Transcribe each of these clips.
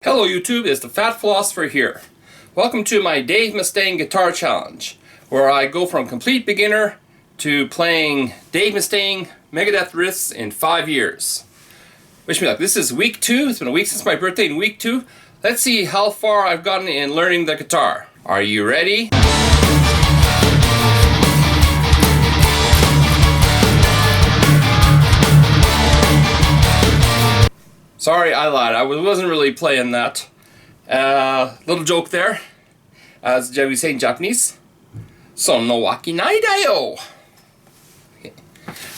Hello YouTube, it's the Fat Philosopher here. Welcome to my Dave Mustaine Guitar Challenge, where I go from complete beginner to playing Dave Mustaine Megadeth riffs in 5 years. Wish me luck. This is week 2. It's been a week since my birthday in week 2. Let's see how far I've gotten in learning the guitar. Are you ready? Sorry, I lied. I wasn't really playing that. Little joke there. As we say in Japanese. So no waki nai da yo. Okay.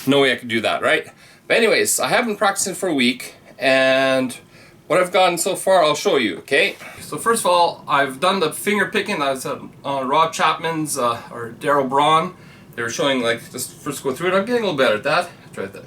No way I could do that, right? But anyways, I have been practicing for a week, and what I've gotten so far, I'll show you, okay? So first of all, I've done the finger picking. I was on Rob Chapman's or Daryl Braun. They were showing, like, just first go through it. I'm getting a little better at that. Try that.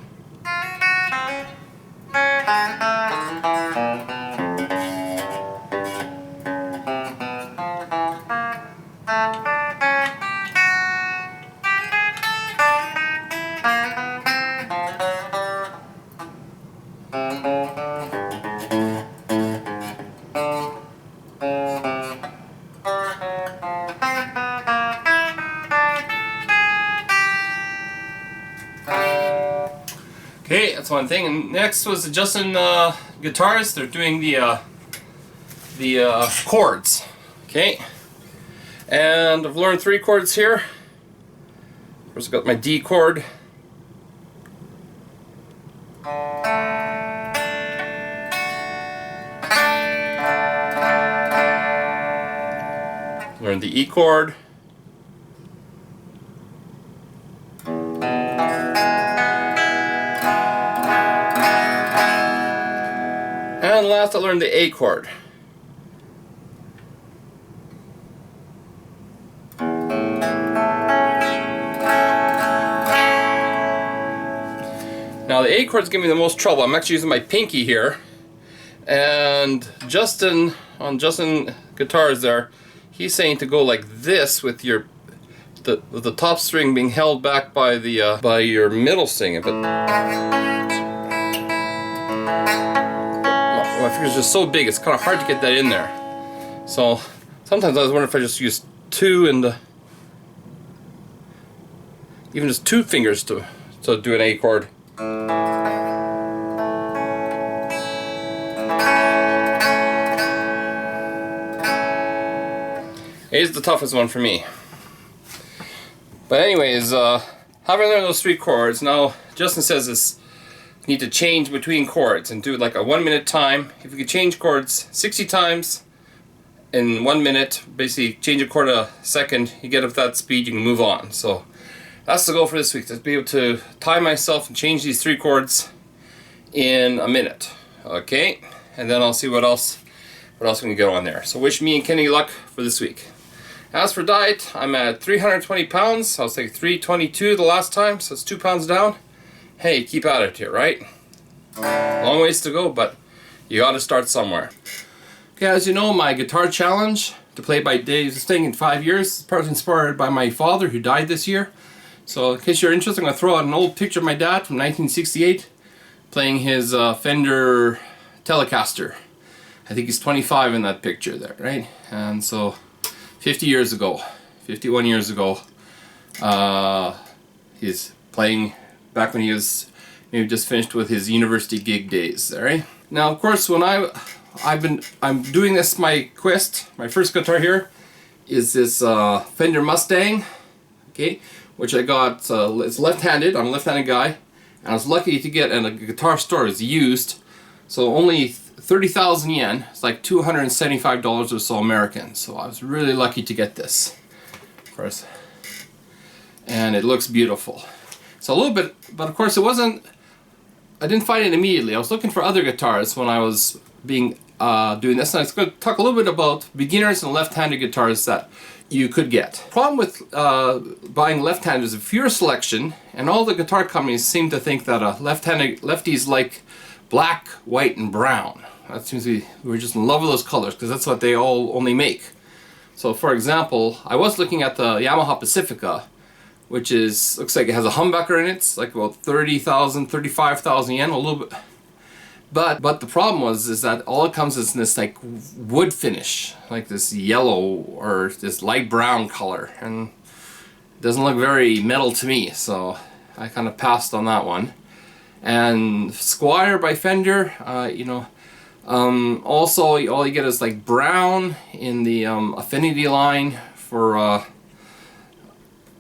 Okay, that's one thing. And next was adjusting guitars. They're doing the chords. Okay, and I've learned 3 chords here. First, I've got my D chord. Learn the E chord. And last I learned the A chord. Now the A chord's giving me the most trouble. I'm actually using my pinky here. And Justin, on Justin Guitars there, he's saying to go like this with your the top string being held back by your middle string. But my finger's just so big, it's kind of hard to get that in there. So sometimes I was wondering if I just use 2 and even just 2 fingers to do an A chord. A is the toughest one for me. But anyways, having learned those 3 chords, now Justin says this. Need to change between chords and do it like a 1 minute time. If you could change chords 60 times in 1 minute, basically change a chord a second, you get up that speed, you can move on. So that's the goal for this week, to be able to time myself and change these 3 chords in a minute. Okay, and then I'll see what else we can get on there. So wish me and Kenny luck for this week. As for diet, I'm at 320 pounds. I was like 322 the last time, so it's 2 pounds down. Hey, keep at it here, right? Long ways to go, but you gotta start somewhere. Okay, as you know, my guitar challenge to play by Dave Mustaine in 5 years is partly inspired by my father, who died this year. So in case you're interested, I'm gonna throw out an old picture of my dad from 1968 playing his Fender Telecaster. I think he's 25 in that picture there, right? And so 50 years ago, 51 years ago, he's playing back when he was maybe just finished with his university gig days, right? Now, of course, when I'm doing this, my quest, my first guitar here is this Fender Mustang, okay, which I got. It's left-handed. I'm a left-handed guy, and I was lucky to get in a guitar store. It's used, so only 30,000 yen. It's like $275 or so American. So I was really lucky to get this, of course, and it looks beautiful. So a little bit, but of course it wasn't, I didn't find it immediately. I was looking for other guitars when I was doing this, and I was going to talk a little bit about beginners and left-handed guitars that you could get. Problem with buying left-handed is a fewer selection, and all the guitar companies seem to think that lefties like black, white, and brown. That seems to be, we're just in love with those colors because that's what they all only make. So for example, I was looking at the Yamaha Pacifica, which is, looks like it has a humbucker in it. It's like about 30,000, 35,000 yen, a little bit But the problem is that all it comes is in this like wood finish, like this yellow or this light brown color, and it doesn't look very metal to me, so I kind of passed on that one. And Squire by Fender, also all you get is like brown in the affinity line for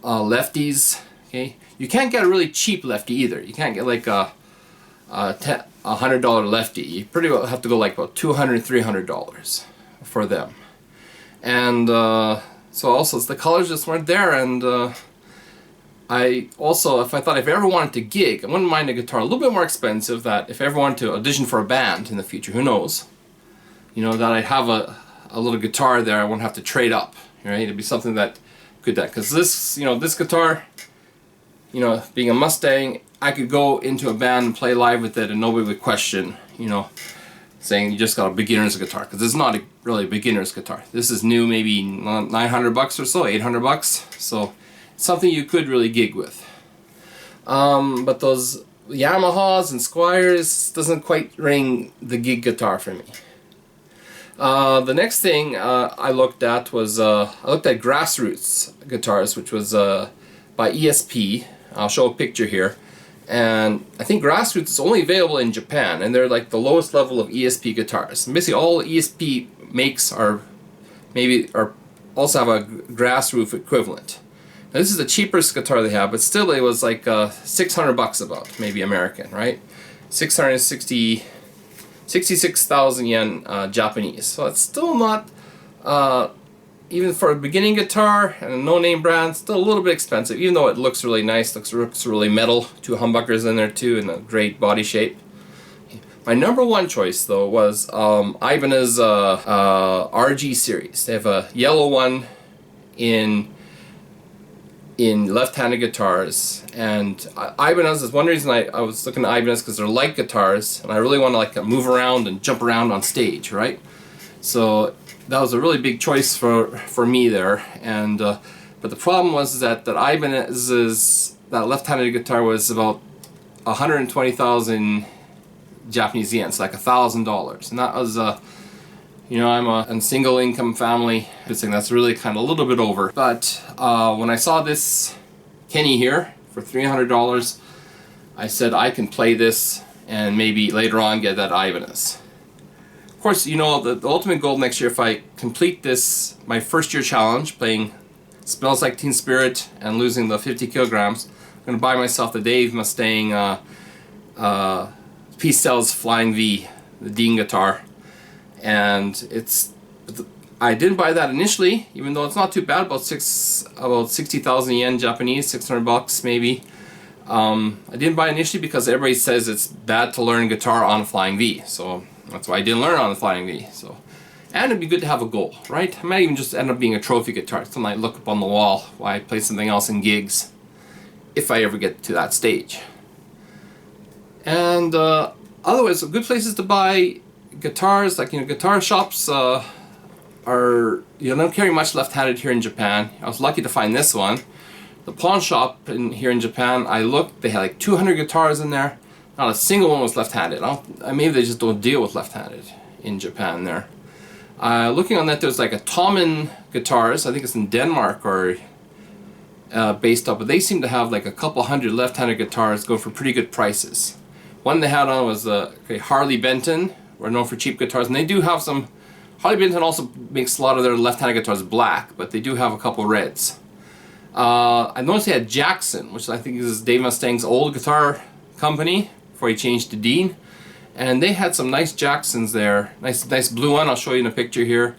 lefties. Okay, you can't get a really cheap lefty either. You can't get like a $100 lefty. You pretty well have to go like about $200, $300 for them. And so also the colors just weren't there. And I also, if I ever wanted to gig, I wouldn't mind a guitar a little bit more expensive, that if I ever wanted to audition for a band in the future, who knows, that I'd have a little guitar there. I wouldn't have to trade up, right? It'd be something that could, because this, this guitar, being a Mustang, I could go into a band and play live with it and nobody would question, saying you just got a beginner's guitar, because it's not really a beginner's guitar. This is new, maybe $900 or so, $800, so it's something you could really gig with. But those Yamahas and Squires doesn't quite ring the gig guitar for me. The next thing I looked at was I looked at Grassroots guitars, which was by ESP. I'll show a picture here. And I think Grassroots is only available in Japan, and they're like the lowest level of ESP guitars. And basically all ESP makes are also have a Grassroots equivalent. Now, this is the cheapest guitar they have, but still it was like $600 about, maybe American, right? 66,000 yen Japanese. So it's still not, even for a beginning guitar and a no-name brand, still a little bit expensive, even though it looks really nice, looks really metal. 2 humbuckers in there too, and a great body shape. My number one choice though was Ibanez RG series. They have a yellow one in left-handed guitars, and Ibanez is one reason I was looking at Ibanez, because they're light guitars and I really want to like move around and jump around on stage, right? So that was a really big choice for me there. And but the problem was that Ibanez's left-handed guitar was about 120,000 Japanese yen, so like $1,000, and that was I'm a single income family. Good thing that's really kind of a little bit over. But when I saw this Kenny here for $300, I said I can play this and maybe later on get that Ibanez. Of course, the ultimate goal next year, if I complete this, my first year challenge, playing Smells Like Teen Spirit and losing the 50 kilograms, I'm going to buy myself the Dave Mustaine Peace Cells Flying V, the Dean guitar. And I didn't buy that initially, even though it's not too bad, about 60,000 yen Japanese, $600 maybe. I didn't buy it initially because everybody says it's bad to learn guitar on a Flying V, so that's why I didn't learn on the Flying V. So, and it'd be good to have a goal, right? I might even just end up being a trophy guitar, something I look up on the wall while I play something else in gigs, if I ever get to that stage. And otherwise, good places to buy guitars, like guitar shops don't carry much left-handed here in Japan. I was lucky to find this one. The pawn shop here in Japan, I looked, they had like 200 guitars in there. Not a single one was left-handed. Maybe they just don't deal with left-handed in Japan there. Looking on that, there's like a Tommen guitars. I think it's in Denmark or based up, but they seem to have like a couple hundred left-handed guitars going for pretty good prices. One they had on was Harley Benton. We're known for cheap guitars, and they do have some. Harley Benton also makes a lot of their left-handed guitars black, but they do have a couple reds. I noticed they had Jackson, which I think is Dave Mustaine's old guitar company before he changed to Dean, and they had some nice Jacksons there. Nice blue one. I'll show you in a picture here,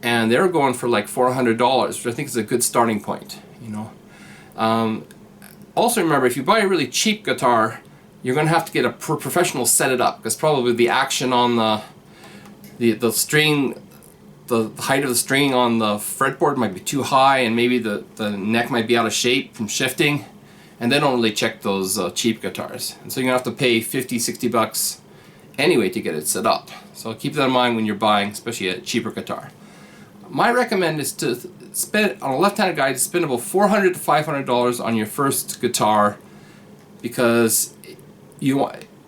and they were going for like $400, which I think is a good starting point. Also remember, if you buy a really cheap guitar, you're going to have to get a professional set it up, because probably the action on the string, the height of the string on the fretboard might be too high, and maybe the neck might be out of shape from shifting, and they don't really check those cheap guitars. And so you're going to have to pay $50-$60 anyway to get it set up. So keep that in mind when you're buying, especially a cheaper guitar. My recommend is to spend, on a left-handed guy, to spend about $400 to $500 on your first guitar, because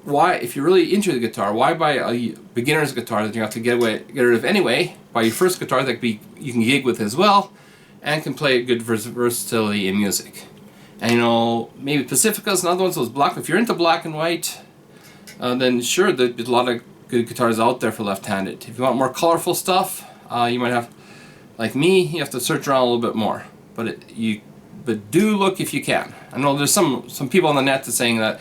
why, if you're really into the guitar, why buy a beginner's guitar that you have to get rid of anyway? Buy your first guitar that you can gig with as well, and can play good versatility in music. And you know, maybe Pacifica's another one, so it's black. If you're into black and white, then sure, there's a lot of good guitars out there for left-handed. If you want more colorful stuff, you might have, like me, you have to search around a little bit more. But do look if you can. I know there's some people on the net that's saying that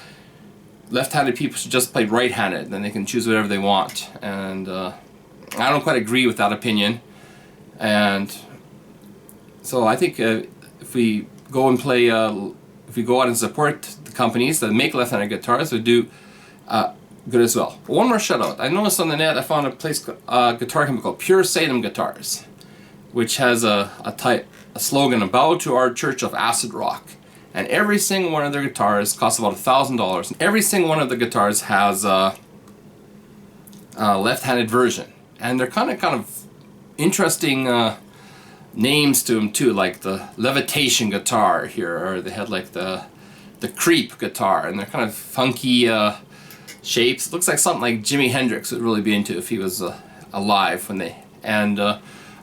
left-handed people should just play right-handed, then they can choose whatever they want. And I don't quite agree with that opinion. And so I think if we go and play, if we go out and support the companies that make left-handed guitars, we do good as well. But one more shout out. I noticed on the net I found a place, guitar company called Pure Salem Guitars, which has a slogan, "A bow to our church of acid rock." And every single one of their guitars costs about $1,000. Every single one of the guitars has a left-handed version, and they're kind of interesting names to them too, like the Levitation guitar here, or they had like the Creep guitar, and they're kind of funky shapes. It looks like something like Jimi Hendrix would really be into if he was alive when they. And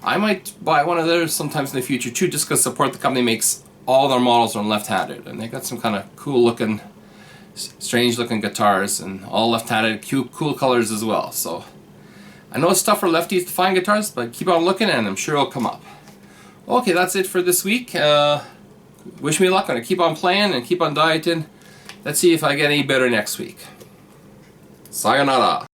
I might buy one of theirs sometimes in the future too, just because support the company makes all their models are left-handed, and they got some kind of cool-looking, strange-looking guitars, and all left-handed, cool colors as well. So I know it's tough for lefties to find guitars, but keep on looking, and I'm sure it'll come up. Okay, that's it for this week. Wish me luck. I'm gonna keep on playing and keep on dieting. Let's see if I get any better next week. Sayonara.